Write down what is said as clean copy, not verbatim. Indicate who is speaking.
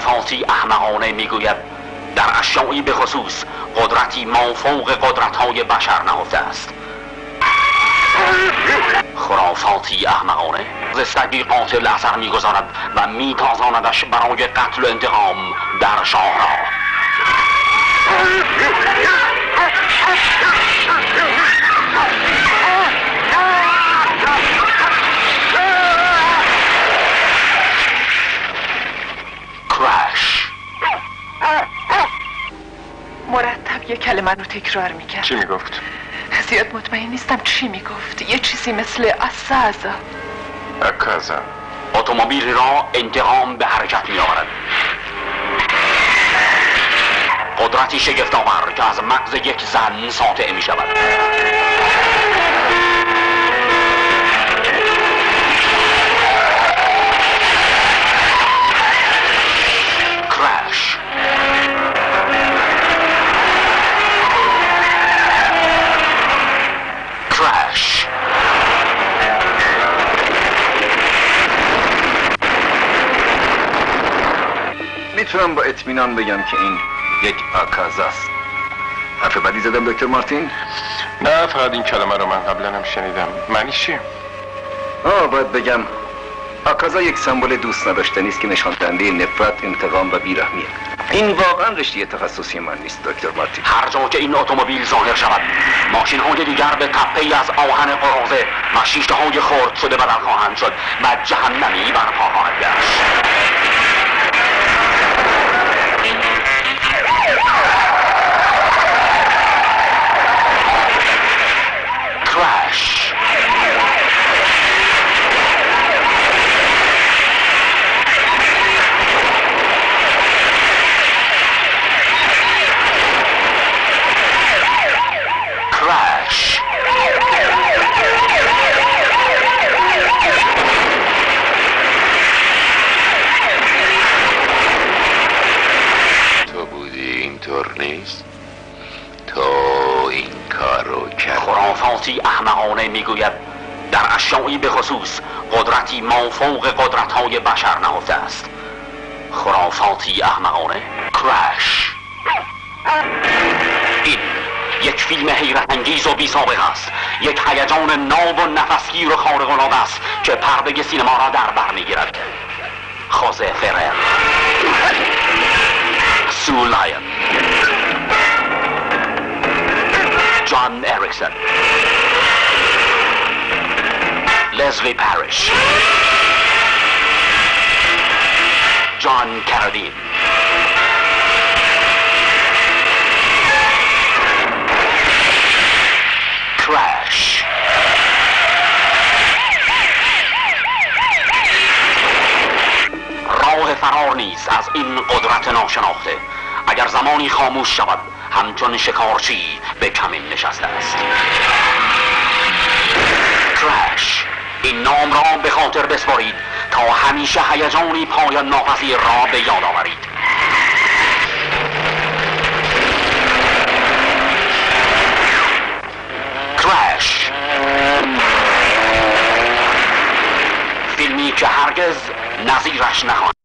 Speaker 1: خرافاتی احمقانه میگوید در اشیایی به خصوص قدرتی مافوق قدرت‌های بشر نهفته است. خرافاتی احمقانه سگی قاتل اثر میگذارد و میتازاندش برای قتل و انتقام در شاه را. کرش.
Speaker 2: مرتب یه کلمه رو تکرار میکرد.
Speaker 3: چی میگفت؟
Speaker 2: زیاد مطمئن نیستم چی میگفت. یه چیزی مثل اساسا.
Speaker 3: اکازا.
Speaker 1: اتومبیل را انتقام به حرکت میآورد. قدرتی شگفت‌آور که از مغز یک زن ساطع می شود. کرش. کرش.
Speaker 4: میتونم با اطمینان بگم که این یک آکازا است. حرف بدی زدم دکتر مارتین؟
Speaker 3: نه، فقط این کلمه رو من قبلا هم شنیدم. معنیش چیه؟
Speaker 4: باید بگم آکازا یک سمبل دوست نداشتنی است که نشان دهنده نفرت، انتقام و بیرحمیه. این واقعا رشته تخصصی من نیست دکتر مارتین.
Speaker 1: هر جا که این اتومبیل ظاهر شود ماشین های دیگر به تپه‌ای از آهن قراضه و شیشه های خرد شده بدل خواهند شد و جهنمی برپا خواهد گشت. کرش. کرش.
Speaker 5: تو بودی اینطور نیست؟ تو این کارو کرد.
Speaker 1: خرافاتی احمقانه میگوید در اشیایی به خصوص قدرتی مافوق قدرت‌های بشر نهفته است. خرافاتی احمقانه. کرش. این یک فیلم حیرت انگیز و بی سابقه است. یک هیجان ناب و نفسگیر و خارق العاده است که پرده سینما را در بر میگیرد. خوزه فرر، سو لایون، جان اریکسون، لزلی پاریش، جان کاردین، کرش. راه فرار نیست از این قدرت ناشناخته. اگر زمانی خاموش شود همچون شکارچی به کمین نشسته است. کرش. این نام را به خاطر بسپارید تا همیشه هیجانی پایان ناپذیر را به یاد آورید. کرش. فیلمی که هرگز نظیرش نخواهد.